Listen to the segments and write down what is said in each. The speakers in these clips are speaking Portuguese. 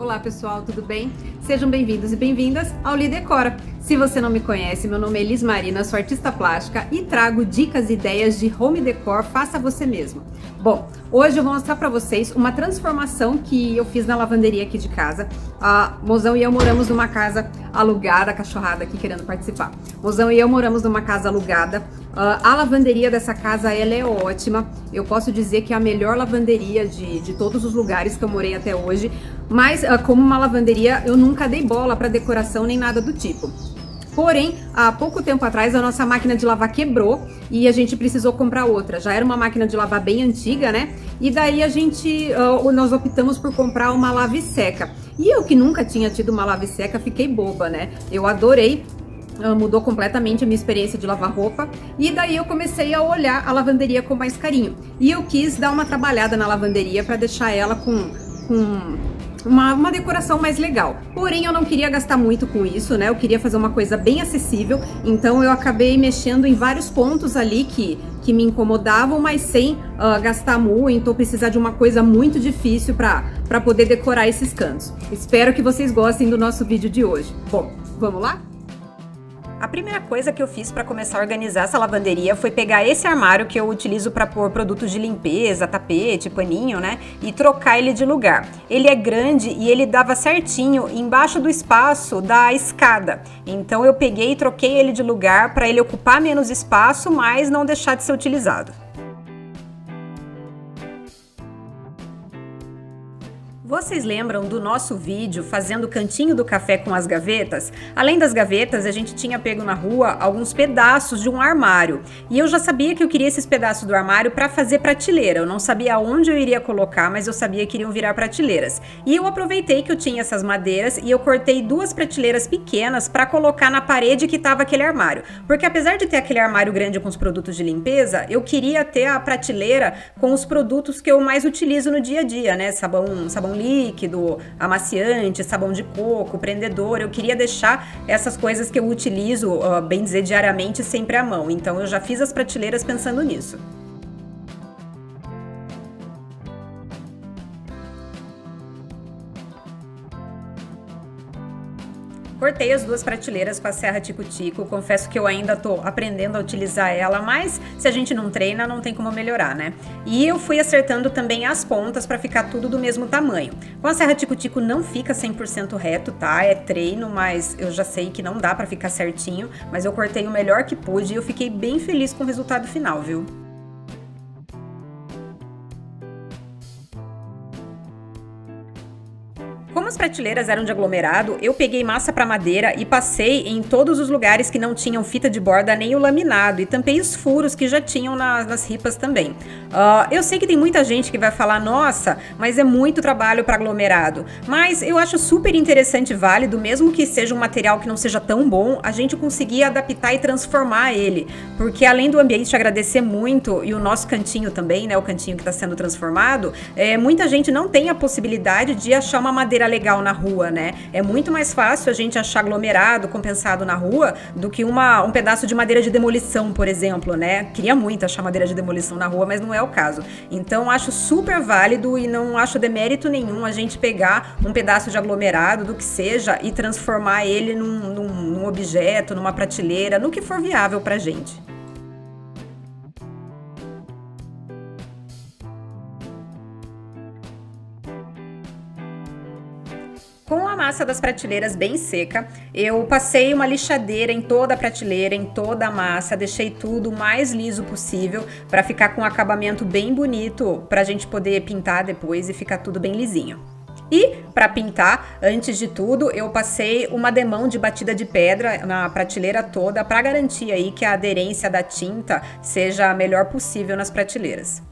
Olá pessoal, tudo bem? Sejam bem-vindos e bem-vindas ao Li Decora. Se você não me conhece, meu nome é Elis Marina, sou artista plástica e trago dicas e ideias de home decor, faça você mesmo. Bom, hoje eu vou mostrar para vocês uma transformação que eu fiz na lavanderia aqui de casa. A Mozão e eu moramos numa casa alugada, a cachorrada aqui querendo participar. Mozão e eu moramos numa casa alugada. A lavanderia dessa casa, ela é ótima. Eu posso dizer que é a melhor lavanderia de todos os lugares que eu morei até hoje. Mas como uma lavanderia, eu nunca dei bola para decoração nem nada do tipo. Porém, há pouco tempo atrás a nossa máquina de lavar quebrou e a gente precisou comprar outra. Já era uma máquina de lavar bem antiga, né? E daí nós optamos por comprar uma lave-seca. E eu que nunca tinha tido uma lave-seca, fiquei boba, né? Eu adorei. Mudou completamente a minha experiência de lavar roupa. E daí eu comecei a olhar a lavanderia com mais carinho. E eu quis dar uma trabalhada na lavanderia para deixar ela com uma decoração mais legal. Porém, eu não queria gastar muito com isso, né? Eu queria fazer uma coisa bem acessível. Então eu acabei mexendo em vários pontos ali que me incomodavam, mas sem gastar muito ou precisar de uma coisa muito difícil para poder decorar esses cantos. Espero que vocês gostem do nosso vídeo de hoje. Bom, vamos lá? A primeira coisa que eu fiz para começar a organizar essa lavanderia foi pegar esse armário que eu utilizo para pôr produtos de limpeza, tapete, paninho, né? E trocar ele de lugar. Ele é grande e ele dava certinho embaixo do espaço da escada. Então eu peguei e troquei ele de lugar para ele ocupar menos espaço, mas não deixar de ser utilizado. Vocês lembram do nosso vídeo fazendo o cantinho do café com as gavetas? Além das gavetas, a gente tinha pego na rua alguns pedaços de um armário. E eu já sabia que eu queria esses pedaços do armário para fazer prateleira. Eu não sabia onde eu iria colocar, mas eu sabia que iriam virar prateleiras. E eu aproveitei que eu tinha essas madeiras e eu cortei duas prateleiras pequenas para colocar na parede que estava aquele armário. Porque apesar de ter aquele armário grande com os produtos de limpeza, eu queria ter a prateleira com os produtos que eu mais utilizo no dia a dia, né? Sabão líquido, amaciante, sabão de coco, prendedor. Eu queria deixar essas coisas que eu utilizo, bem dizer, diariamente, sempre à mão. Então eu já fiz as prateleiras pensando nisso. Cortei as duas prateleiras com a serra tico-tico, confesso que eu ainda tô aprendendo a utilizar ela, mas se a gente não treina, não tem como melhorar, né? E eu fui acertando também as pontas para ficar tudo do mesmo tamanho. Com a serra tico-tico não fica 100% reto, tá? É treino, mas eu já sei que não dá para ficar certinho, mas eu cortei o melhor que pude e eu fiquei bem feliz com o resultado final, viu? Como as prateleiras eram de aglomerado, eu peguei massa para madeira e passei em todos os lugares que não tinham fita de borda nem o laminado e tampei os furos que já tinham nas ripas também. Eu sei que tem muita gente que vai falar, nossa, mas é muito trabalho para aglomerado, mas eu acho super interessante e válido, mesmo que seja um material que não seja tão bom, a gente conseguir adaptar e transformar ele, porque além do ambiente agradecer muito e o nosso cantinho também, né, o cantinho que está sendo transformado, muita gente não tem a possibilidade de achar uma madeira legal na rua, né? É muito mais fácil a gente achar aglomerado, compensado na rua, do que um pedaço de madeira de demolição, por exemplo, né? Queria muito achar madeira de demolição na rua, mas não é o caso. Então, acho super válido e não acho demérito nenhum a gente pegar um pedaço de aglomerado, do que seja, e transformar ele num objeto, numa prateleira, no que for viável pra gente. Com a massa das prateleiras bem seca, eu passei uma lixadeira em toda a prateleira, em toda a massa, deixei tudo o mais liso possível para ficar com um acabamento bem bonito, para a gente poder pintar depois e ficar tudo bem lisinho. E para pintar, antes de tudo, eu passei uma demão de batida de pedra na prateleira toda para garantir aí que a aderência da tinta seja a melhor possível nas prateleiras.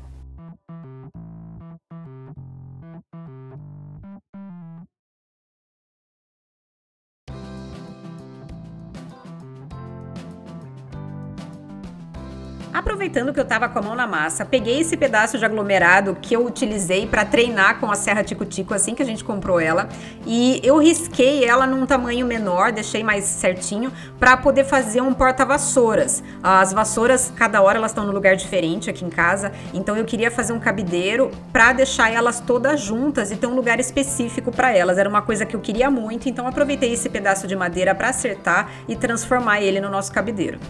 aproveitando que eu tava com a mão na massa, peguei esse pedaço de aglomerado que eu utilizei para treinar com a serra tico-tico assim que a gente comprou ela, e eu risquei ela num tamanho menor, deixei mais certinho para poder fazer um porta-vassouras. As vassouras, cada hora elas estão no lugar diferente aqui em casa, então eu queria fazer um cabideiro para deixar elas todas juntas e ter um lugar específico para elas. Era uma coisa que eu queria muito, então aproveitei esse pedaço de madeira para acertar e transformar ele no nosso cabideiro.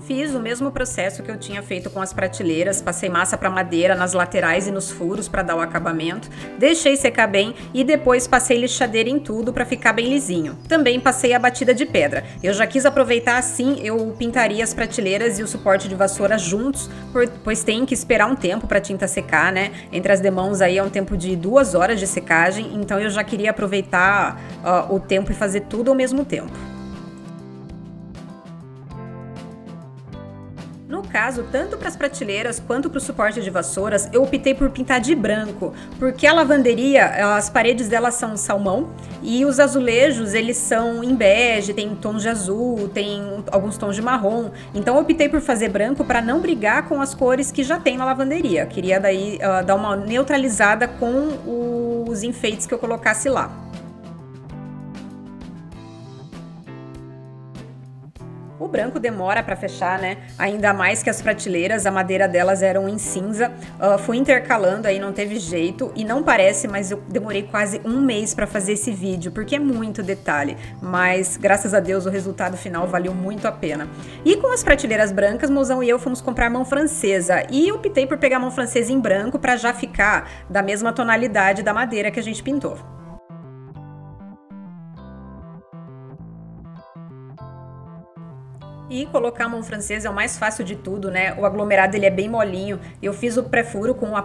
Fiz o mesmo processo que eu tinha feito com as prateleiras, passei massa para madeira nas laterais e nos furos para dar o acabamento, deixei secar bem e depois passei lixadeira em tudo para ficar bem lisinho. Também passei a batida de pedra. Eu já quis aproveitar assim, eu pintaria as prateleiras e o suporte de vassoura juntos, pois tem que esperar um tempo para a tinta secar, né? Entre as demãos aí é um tempo de 2 horas de secagem, então eu já queria aproveitar o tempo e fazer tudo ao mesmo tempo. No caso, tanto para as prateleiras quanto para o suporte de vassouras, eu optei por pintar de branco, porque a lavanderia, as paredes dela são salmão e os azulejos, eles são em bege, tem tons de azul, tem alguns tons de marrom. Então eu optei por fazer branco para não brigar com as cores que já tem na lavanderia. Queria daí dar uma neutralizada com os enfeites que eu colocasse lá. O branco demora para fechar, né? Ainda mais que as prateleiras, a madeira delas eram em cinza. Fui intercalando aí, não teve jeito. E não parece, mas eu demorei quase 1 mês para fazer esse vídeo, porque é muito detalhe. Mas, graças a Deus, o resultado final valeu muito a pena. E com as prateleiras brancas, mozão e eu fomos comprar mão francesa. E optei por pegar mão francesa em branco para já ficar da mesma tonalidade da madeira que a gente pintou. E colocar a mão francesa é o mais fácil de tudo, né? O aglomerado ele é bem molinho. Eu fiz o pré-furo com a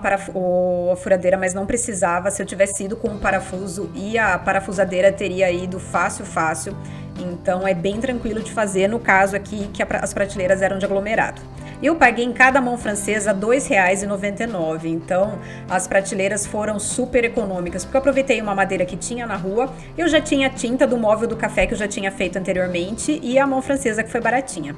furadeira, mas não precisava. Se eu tivesse ido com o parafuso e a parafusadeira teria ido fácil, fácil. Então é bem tranquilo de fazer, no caso aqui que as prateleiras eram de aglomerado. Eu paguei em cada mão francesa R$ 2,99, então as prateleiras foram super econômicas, porque eu aproveitei uma madeira que tinha na rua, eu já tinha tinta do móvel do café que eu já tinha feito anteriormente e a mão francesa que foi baratinha.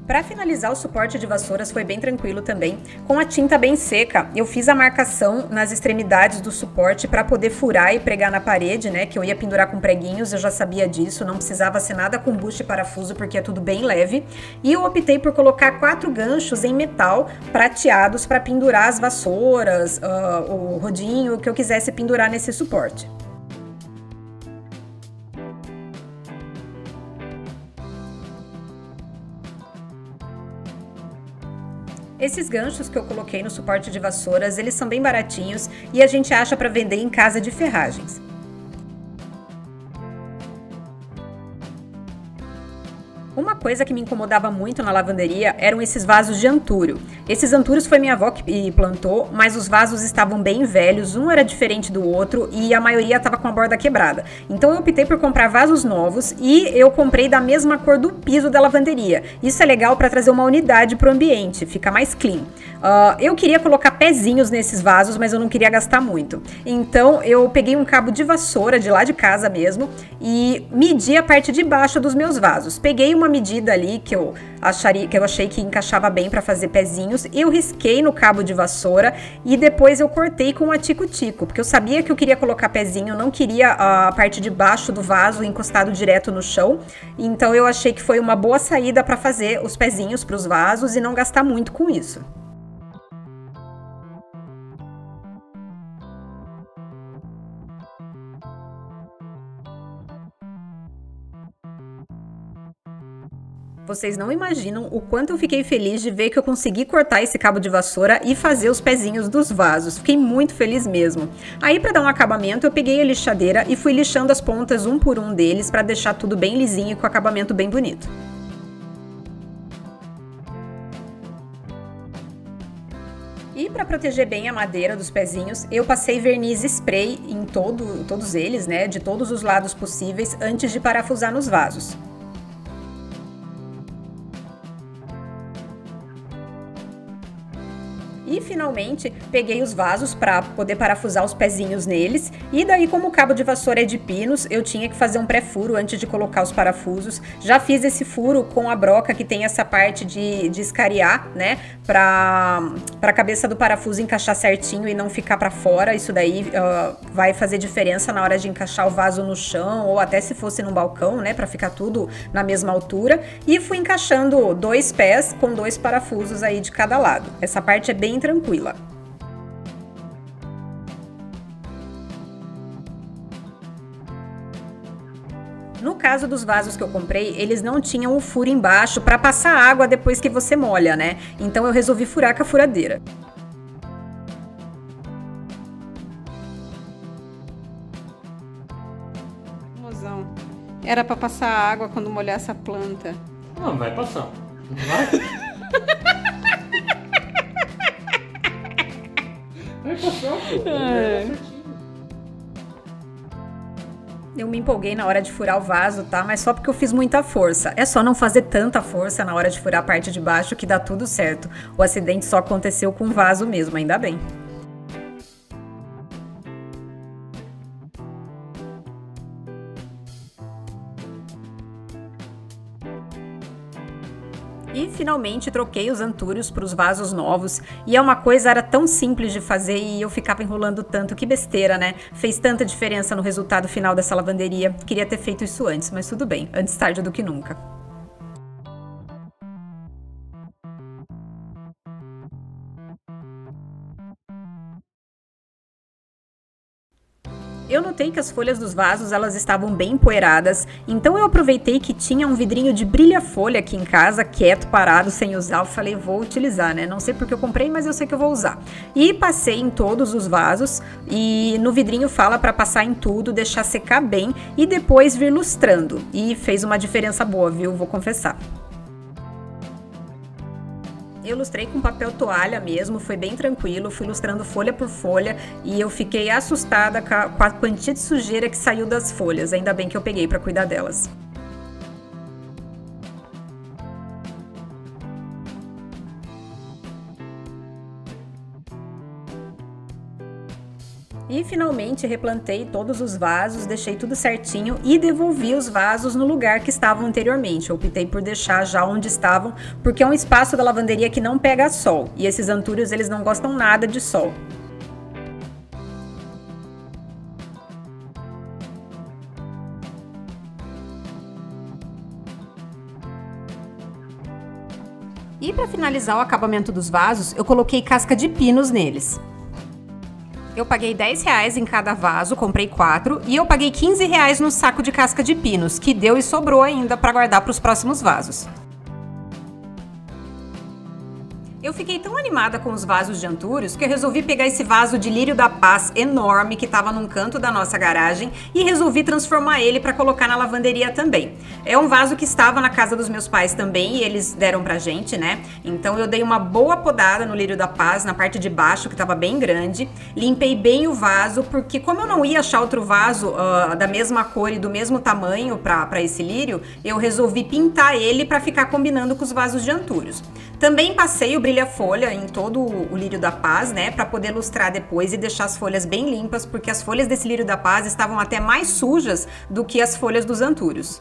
Para finalizar, o suporte de vassouras foi bem tranquilo também. Com a tinta bem seca, eu fiz a marcação nas extremidades do suporte para poder furar e pregar na parede, né? Que eu ia pendurar com preguinhos, eu já sabia disso, não precisava ser nada com bucho e parafuso, porque é tudo bem leve. E eu optei por colocar 4 ganchos em metal prateados para pendurar as vassouras, o rodinho, que eu quisesse pendurar nesse suporte. Esses ganchos que eu coloquei no suporte de vassouras, eles são bem baratinhos e a gente acha para vender em casa de ferragens. Uma coisa que me incomodava muito na lavanderia eram esses vasos de antúrio. Esses antúrios foi minha avó que plantou, mas os vasos estavam bem velhos, um era diferente do outro e a maioria estava com a borda quebrada. Então eu optei por comprar vasos novos e eu comprei da mesma cor do piso da lavanderia. Isso é legal para trazer uma unidade para o ambiente, fica mais clean. Eu queria colocar pezinhos nesses vasos, mas eu não queria gastar muito. Então eu peguei um cabo de vassoura de lá de casa mesmo e medi a parte de baixo dos meus vasos. Peguei uma medida ali que eu achei que encaixava bem para fazer pezinhos, eu risquei no cabo de vassoura e depois eu cortei com a tico-tico, porque eu sabia que eu queria colocar pezinho, eu não queria a parte de baixo do vaso encostado direto no chão, então eu achei que foi uma boa saída para fazer os pezinhos para os vasos e não gastar muito com isso. Vocês não imaginam o quanto eu fiquei feliz de ver que eu consegui cortar esse cabo de vassoura e fazer os pezinhos dos vasos. Fiquei muito feliz mesmo. Aí, para dar um acabamento, eu peguei a lixadeira e fui lixando as pontas um por um deles para deixar tudo bem lisinho e com acabamento bem bonito. E para proteger bem a madeira dos pezinhos, eu passei verniz spray em todos eles, né, de todos os lados possíveis, antes de parafusar nos vasos. E finalmente peguei os vasos para poder parafusar os pezinhos neles. E daí, como o cabo de vassoura é de pinos, eu tinha que fazer um pré-furo antes de colocar os parafusos. Já fiz esse furo com a broca que tem essa parte de escariar, né? Para a cabeça do parafuso encaixar certinho e não ficar para fora. Isso daí vai fazer diferença na hora de encaixar o vaso no chão ou até se fosse no balcão, né? Para ficar tudo na mesma altura. E fui encaixando 2 pés com 2 parafusos aí de cada lado. Essa parte é bem tranquila. No caso dos vasos que eu comprei, eles não tinham o furo embaixo para passar água depois que você molha, né? Então eu resolvi furar com a furadeira. Mozão, era para passar água quando molhar essa planta. Não, vai passar. Não vai? Vai passar, pô. Eu me empolguei na hora de furar o vaso, tá? Mas só porque eu fiz muita força. É só não fazer tanta força na hora de furar a parte de baixo que dá tudo certo. O acidente só aconteceu com o vaso mesmo, ainda bem. E finalmente troquei os antúrios para os vasos novos. E é uma coisa, era tão simples de fazer e eu ficava enrolando tanto. Que besteira, né? Fez tanta diferença no resultado final dessa lavanderia. Queria ter feito isso antes, mas tudo bem. Antes tarde do que nunca. Eu notei que as folhas dos vasos elas estavam bem empoeiradas, então eu aproveitei que tinha um vidrinho de brilha-folha aqui em casa, quieto, parado, sem usar. Eu falei, vou utilizar, né? Não sei porque eu comprei, mas eu sei que eu vou usar. E passei em todos os vasos e no vidrinho fala para passar em tudo, deixar secar bem e depois vir lustrando. E fez uma diferença boa, viu? Vou confessar. Eu lustrei com papel toalha mesmo, foi bem tranquilo, fui lustrando folha por folha e eu fiquei assustada com a quantia de sujeira que saiu das folhas, ainda bem que eu peguei para cuidar delas. E finalmente replantei todos os vasos, deixei tudo certinho e devolvi os vasos no lugar que estavam anteriormente. Eu optei por deixar já onde estavam, porque é um espaço da lavanderia que não pega sol. E esses antúrios, eles não gostam nada de sol. E para finalizar o acabamento dos vasos, eu coloquei casca de pinos neles. Eu paguei R$10 em cada vaso, comprei 4, e eu paguei R$15 no saco de casca de pinos, que deu e sobrou ainda para guardar para os próximos vasos. Eu fiquei tão animada com os vasos de antúrios que eu resolvi pegar esse vaso de lírio da paz enorme que estava num canto da nossa garagem e resolvi transformar ele para colocar na lavanderia também. É um vaso que estava na casa dos meus pais também e eles deram pra gente, né? Então eu dei uma boa podada no lírio da paz, na parte de baixo que estava bem grande, limpei bem o vaso porque como eu não ia achar outro vaso da mesma cor e do mesmo tamanho para esse lírio, eu resolvi pintar ele para ficar combinando com os vasos de antúrios. Também passei o brilha-folha em todo o lírio da paz, né, para poder lustrar depois e deixar as folhas bem limpas, porque as folhas desse lírio da paz estavam até mais sujas do que as folhas dos antúrios.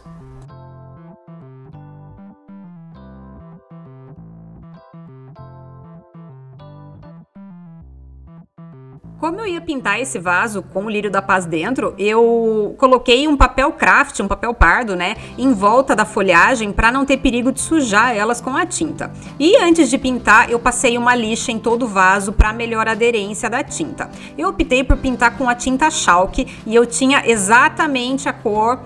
Como eu ia pintar esse vaso com o lírio da paz dentro, eu coloquei um papel craft, um papel pardo, né, em volta da folhagem para não ter perigo de sujar elas com a tinta. E antes de pintar, eu passei uma lixa em todo o vaso para melhorar a aderência da tinta. Eu optei por pintar com a tinta chalk e eu tinha exatamente a cor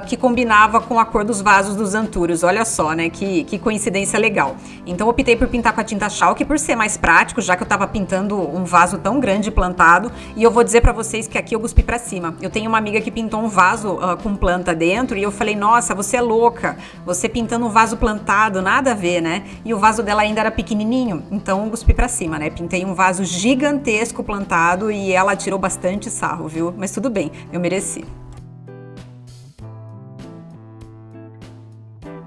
que combinava com a cor dos vasos dos antúrios. Olha só, né, que coincidência legal. Então eu optei por pintar com a tinta chalk por ser mais prático, já que eu estava pintando um vaso tão grande plantado, e eu vou dizer pra vocês que aqui eu cuspi pra cima. Eu tenho uma amiga que pintou um vaso com planta dentro e eu falei, nossa, você é louca, você pintando um vaso plantado, nada a ver, né? E o vaso dela ainda era pequenininho, então eu cuspi pra cima, né? Pintei um vaso gigantesco plantado e ela tirou bastante sarro, viu? Mas tudo bem, eu mereci.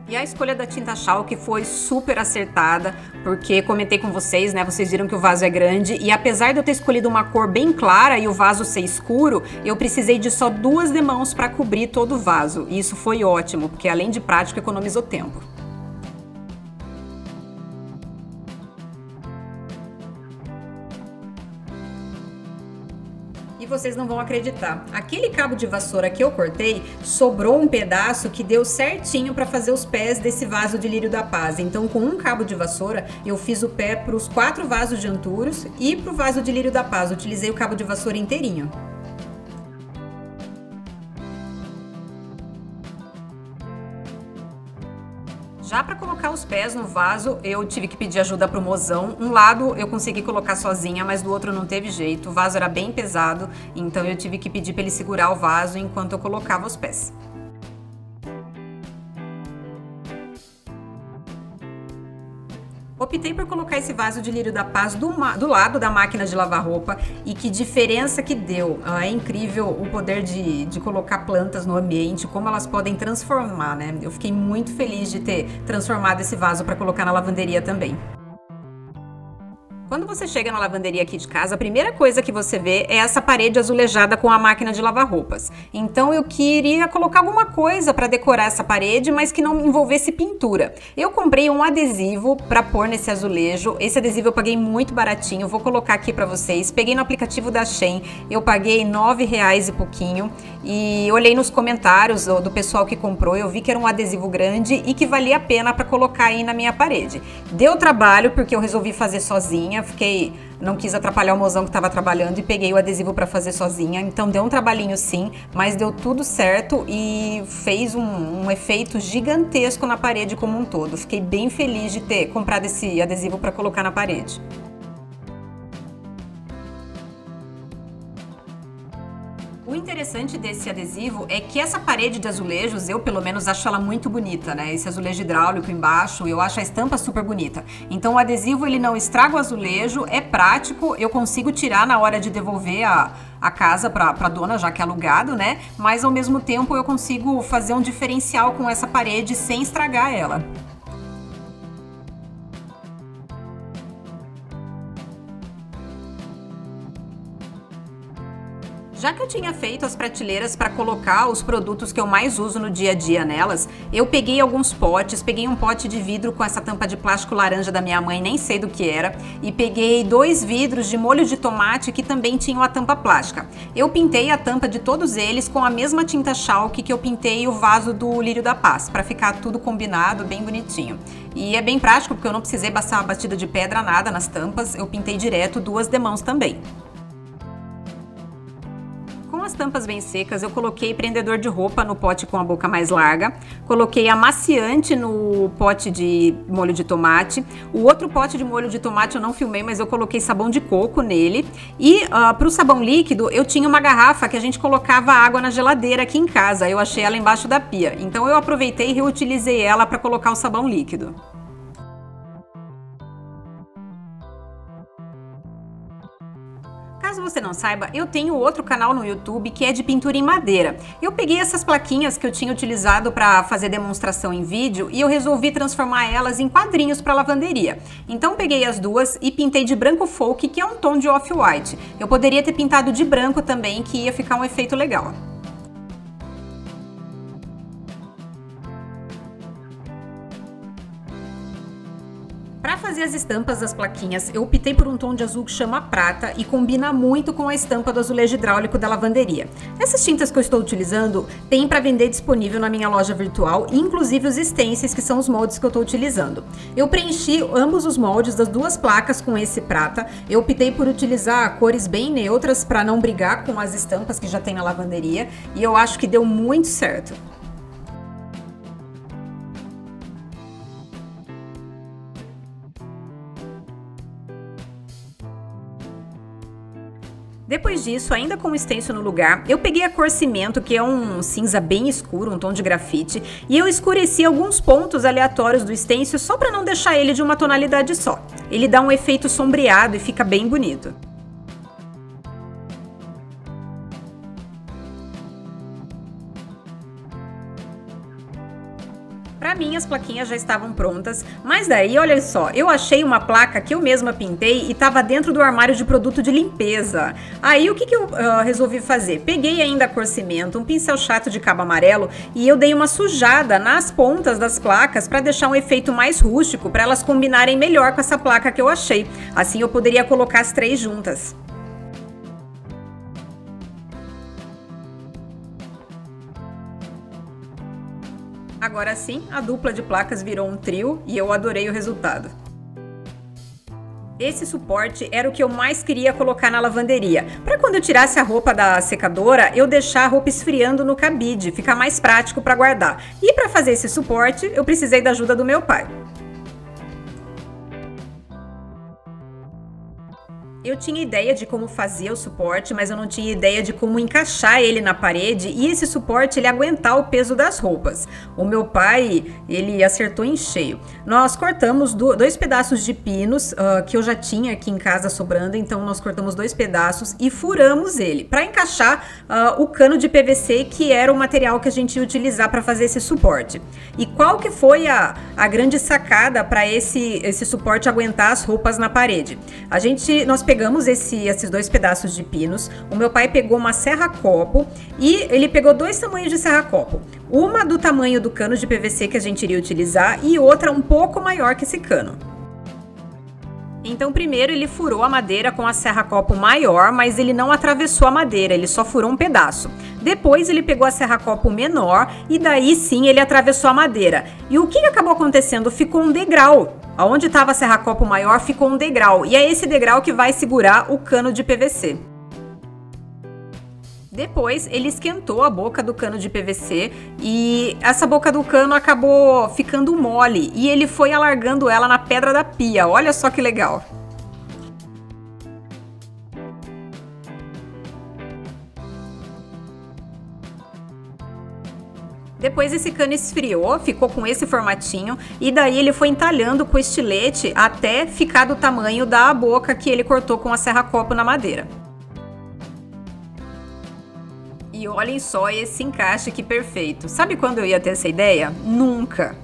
E E a escolha da tinta chalk foi super acertada, porque comentei com vocês, né? Vocês viram que o vaso é grande e apesar de eu ter escolhido uma cor bem clara e o vaso ser escuro, eu precisei de só 2 demãos para cobrir todo o vaso. E isso foi ótimo, porque além de prático, economizou tempo. E vocês não vão acreditar, aquele cabo de vassoura que eu cortei, sobrou um pedaço que deu certinho para fazer os pés desse vaso de lírio da paz. Então com um cabo de vassoura eu fiz o pé para os 4 vasos de anturos e para o vaso de lírio da paz, utilizei o cabo de vassoura inteirinho. Já para colocar os pés no vaso, eu tive que pedir ajuda pro mozão. Um lado eu consegui colocar sozinha, mas do outro não teve jeito. O vaso era bem pesado, então eu tive que pedir para ele segurar o vaso enquanto eu colocava os pés. Optei por colocar esse vaso de lírio da paz do lado da máquina de lavar roupa e que diferença que deu. É incrível o poder de colocar plantas no ambiente, como elas podem transformar, né? Eu fiquei muito feliz de ter transformado esse vaso para colocar na lavanderia também. Quando você chega na lavanderia aqui de casa, a primeira coisa que você vê é essa parede azulejada com a máquina de lavar roupas. Então eu queria colocar alguma coisa para decorar essa parede, mas que não envolvesse pintura. Eu comprei um adesivo para pôr nesse azulejo. Esse adesivo eu paguei muito baratinho, vou colocar aqui para vocês. Peguei no aplicativo da Shein, eu paguei R$9 e pouquinho. E olhei nos comentários do pessoal que comprou, eu vi que era um adesivo grande e que valia a pena para colocar aí na minha parede. Deu trabalho porque eu resolvi fazer sozinha, não quis atrapalhar o mozão que estava trabalhando e peguei o adesivo para fazer sozinha, então deu um trabalhinho sim, mas deu tudo certo e fez um efeito gigantesco na parede como um todo. Fiquei bem feliz de ter comprado esse adesivo para colocar na parede. O interessante desse adesivo é que essa parede de azulejos, eu pelo menos acho ela muito bonita, né? Esse azulejo hidráulico embaixo, eu acho a estampa super bonita. Então o adesivo ele não estraga o azulejo, é prático, eu consigo tirar na hora de devolver a casa para a dona, já que é alugado, né? Mas ao mesmo tempo eu consigo fazer um diferencial com essa parede sem estragar ela. Já que eu tinha feito as prateleiras para colocar os produtos que eu mais uso no dia a dia nelas, eu peguei alguns potes, peguei um pote de vidro com essa tampa de plástico laranja da minha mãe, nem sei do que era, e peguei 2 vidros de molho de tomate que também tinham a tampa plástica. Eu pintei a tampa de todos eles com a mesma tinta chalk que eu pintei o vaso do lírio da paz, para ficar tudo combinado, bem bonitinho. E é bem prático porque eu não precisei passar uma batida de pedra, nada nas tampas, eu pintei direto 2 demãos também. Com as tampas bem secas, eu coloquei prendedor de roupa no pote com a boca mais larga, coloquei amaciante no pote de molho de tomate, o outro pote de molho de tomate eu não filmei, mas eu coloquei sabão de coco nele e para o sabão líquido eu tinha uma garrafa que a gente colocava água na geladeira aqui em casa, eu achei ela embaixo da pia, então eu aproveitei e reutilizei ela para colocar o sabão líquido. Caso você não saiba, eu tenho outro canal no YouTube que é de pintura em madeira. Eu peguei essas plaquinhas que eu tinha utilizado para fazer demonstração em vídeo e eu resolvi transformar elas em quadrinhos para lavanderia. Então peguei as duas e pintei de branco folk, que é um tom de off-white. Eu poderia ter pintado de branco também, que ia ficar um efeito legal. Para fazer as estampas das plaquinhas, eu optei por um tom de azul que chama prata e combina muito com a estampa do azulejo hidráulico da lavanderia. Essas tintas que eu estou utilizando tem para vender disponível na minha loja virtual, inclusive os stencils, que são os moldes que eu estou utilizando. Eu preenchi ambos os moldes das 2 placas com esse prata. Eu optei por utilizar cores bem neutras para não brigar com as estampas que já tem na lavanderia e eu acho que deu muito certo. Depois disso, ainda com o stencil no lugar, eu peguei a cor cimento, que é um cinza bem escuro, um tom de grafite, e eu escureci alguns pontos aleatórios do stencil só para não deixar ele de uma tonalidade só. Ele dá um efeito sombreado e fica bem bonito. Para minhas plaquinhas já estavam prontas, mas daí, olha só, eu achei uma placa que eu mesma pintei e estava dentro do armário de produto de limpeza. Aí o que eu resolvi fazer? Peguei ainda a cor cimento, um pincel chato de cabo amarelo e eu dei uma sujada nas pontas das placas para deixar um efeito mais rústico, para elas combinarem melhor com essa placa que eu achei. Assim eu poderia colocar as três juntas. Agora sim, a dupla de placas virou um trio e eu adorei o resultado. Esse suporte era o que eu mais queria colocar na lavanderia, para quando eu tirasse a roupa da secadora, eu deixar a roupa esfriando no cabide, ficar mais prático para guardar. E para fazer esse suporte, eu precisei da ajuda do meu pai. Eu tinha ideia de como fazer o suporte, mas eu não tinha ideia de como encaixar ele na parede e esse suporte ele aguentar o peso das roupas. O meu pai, ele acertou em cheio. Nós cortamos dois pedaços de pinos que eu já tinha aqui em casa sobrando, então nós cortamos 2 pedaços e furamos ele para encaixar o cano de PVC, que era o material que a gente ia utilizar para fazer esse suporte. E qual que foi a grande sacada para esse suporte aguentar as roupas na parede? Nós pegamos esses 2 pedaços de pinos, o meu pai pegou uma serra-copo e ele pegou 2 tamanhos de serra-copo. Uma do tamanho do cano de PVC que a gente iria utilizar e outra um pouco maior que esse cano. Então primeiro ele furou a madeira com a serra-copo maior, mas ele não atravessou a madeira, ele só furou um pedaço. Depois ele pegou a serra-copo menor e daí sim ele atravessou a madeira. E o que acabou acontecendo? Ficou um degrau. Onde estava a serra-copo maior ficou um degrau, e é esse degrau que vai segurar o cano de PVC. Depois ele esquentou a boca do cano de PVC e essa boca do cano acabou ficando mole e ele foi alargando ela na pedra da pia. Olha só que legal! Depois esse cano esfriou, ficou com esse formatinho e daí ele foi entalhando com o estilete até ficar do tamanho da boca que ele cortou com a serra-copo na madeira. E olhem só esse encaixe que perfeito. Sabe quando eu ia ter essa ideia? Nunca!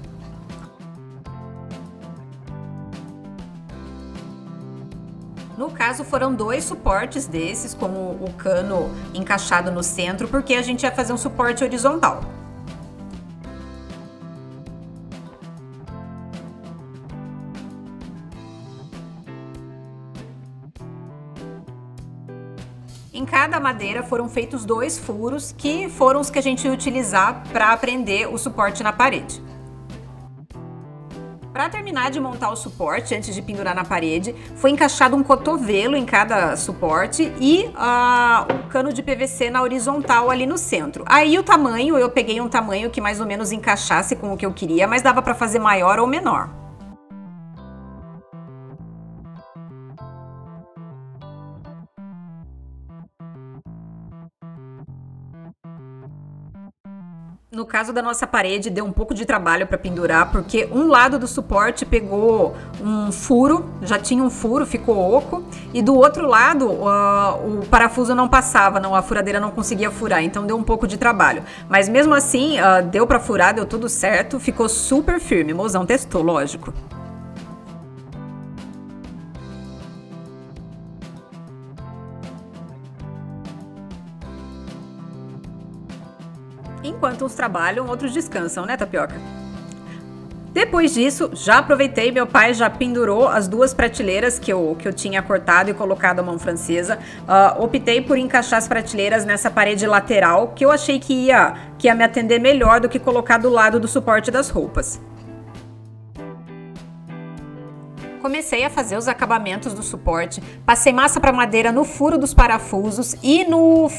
No caso foram 2 suportes desses com o cano encaixado no centro, porque a gente ia fazer um suporte horizontal. Em cada madeira foram feitos 2 furos, que foram os que a gente ia utilizar para prender o suporte na parede. Para terminar de montar o suporte, antes de pendurar na parede, foi encaixado um cotovelo em cada suporte e o cano de PVC na horizontal ali no centro. Aí o tamanho, eu peguei um tamanho que mais ou menos encaixasse com o que eu queria, mas dava para fazer maior ou menor. No caso da nossa parede, deu um pouco de trabalho para pendurar, porque um lado do suporte pegou um furo, já tinha um furo, ficou oco, e do outro lado o parafuso não passava, a furadeira não conseguia furar, então deu um pouco de trabalho. Mas mesmo assim, deu para furar, deu tudo certo, ficou super firme. Mozão testou, lógico. Enquanto uns trabalham, outros descansam, né, Tapioca? Depois disso, já aproveitei, meu pai já pendurou as 2 prateleiras que eu tinha cortado e colocado a mão francesa. Optei por encaixar as prateleiras nessa parede lateral, que eu achei que ia me atender melhor do que colocar do lado do suporte das roupas. Comecei a fazer os acabamentos do suporte, passei massa para madeira no furo dos parafusos e no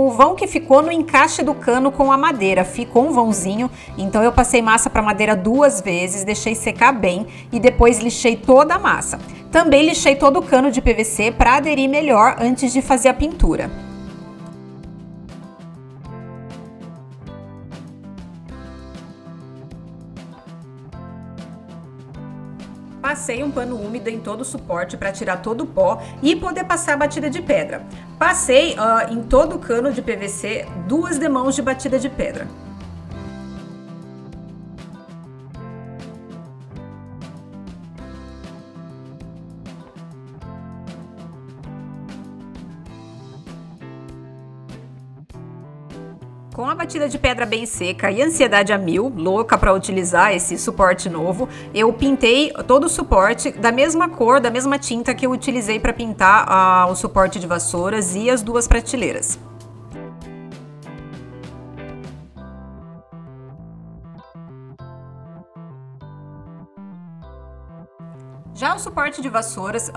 vão que ficou no encaixe do cano com a madeira. Ficou um vãozinho, então eu passei massa para madeira 2 vezes, deixei secar bem e depois lixei toda a massa. Também lixei todo o cano de PVC para aderir melhor antes de fazer a pintura. Passei um pano úmido em todo o suporte para tirar todo o pó e poder passar a batida de pedra. Passei em todo o cano de PVC 2 demãos de batida de pedra. Com a batida de pedra bem seca e ansiedade a mil, louca para utilizar esse suporte novo, eu pintei todo o suporte da mesma cor, da mesma tinta que eu utilizei para pintar o suporte de vassouras e as duas prateleiras. Já o suporte de vassouras,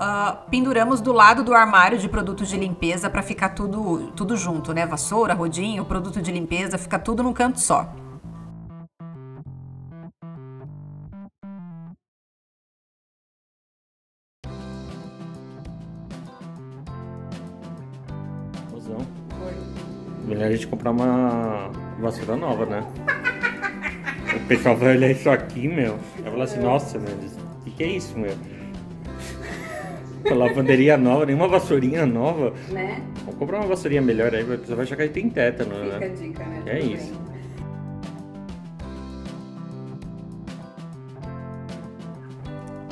penduramos do lado do armário de produtos de limpeza para ficar tudo junto, né? Vassoura, rodinho, produto de limpeza, fica tudo num canto só. Melhor a gente comprar uma vassoura nova, né? O pessoal vai olhar isso aqui, meu. Vai falar assim, nossa, meu, o que é isso, meu? Uma lavanderia nova, nenhuma vassourinha nova. Né? Vamos comprar uma vassourinha melhor aí, você vai achar que tem tétano, né? Fica a dica, né? É isso.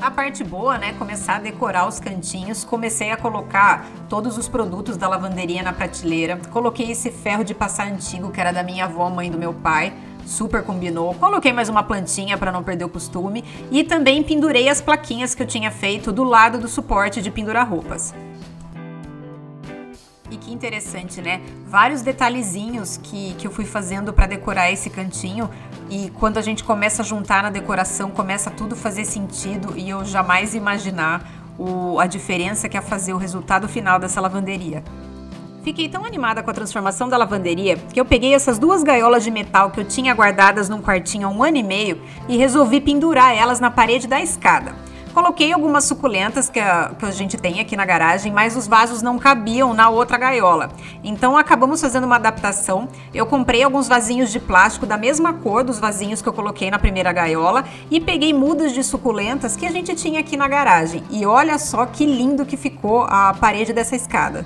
A parte boa, né, começar a decorar os cantinhos, comecei a colocar todos os produtos da lavanderia na prateleira, coloquei esse ferro de passar antigo que era da minha avó, mãe do meu pai, super combinou, coloquei mais uma plantinha para não perder o costume e também pendurei as plaquinhas que eu tinha feito do lado do suporte de pendurar roupas. E que interessante, né? Vários detalhezinhos que eu fui fazendo para decorar esse cantinho e quando a gente começa a juntar na decoração, começa tudo fazer sentido e eu jamais imaginar a diferença que ia fazer o resultado final dessa lavanderia. Fiquei tão animada com a transformação da lavanderia que eu peguei essas duas gaiolas de metal que eu tinha guardadas num quartinho há 1 ano e meio e resolvi pendurar elas na parede da escada. Coloquei algumas suculentas que a gente tem aqui na garagem, mas os vasos não cabiam na outra gaiola. Então acabamos fazendo uma adaptação. Eu comprei alguns vasinhos de plástico da mesma cor dos vasinhos que eu coloquei na primeira gaiola e peguei mudas de suculentas que a gente tinha aqui na garagem. E olha só que lindo que ficou a parede dessa escada.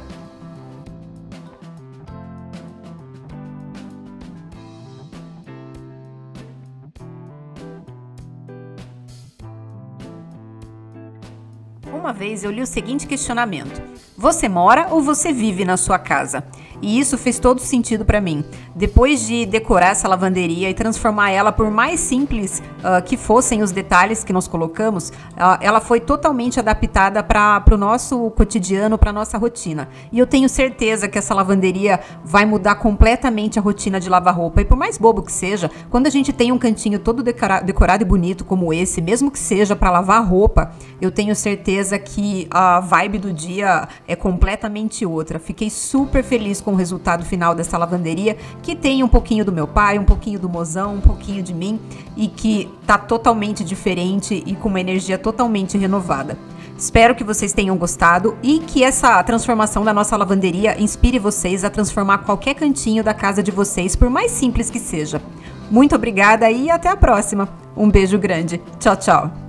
Uma vez eu li o seguinte questionamento: você mora ou você vive na sua casa? E isso fez todo sentido para mim. Depois de decorar essa lavanderia e transformar ela, por mais simples que fossem os detalhes que nós colocamos, ela foi totalmente adaptada para o nosso cotidiano, para a nossa rotina. E eu tenho certeza que essa lavanderia vai mudar completamente a rotina de lavar roupa. E por mais bobo que seja, quando a gente tem um cantinho todo decorado e bonito como esse, mesmo que seja para lavar roupa, eu tenho certeza que a vibe do dia é completamente outra. Fiquei super feliz com o resultado final dessa lavanderia, que tem um pouquinho do meu pai, um pouquinho do mozão, um pouquinho de mim e que tá totalmente diferente e com uma energia totalmente renovada. Espero que vocês tenham gostado e que essa transformação da nossa lavanderia inspire vocês a transformar qualquer cantinho da casa de vocês, por mais simples que seja. Muito obrigada e até a próxima. Um beijo grande. Tchau, tchau.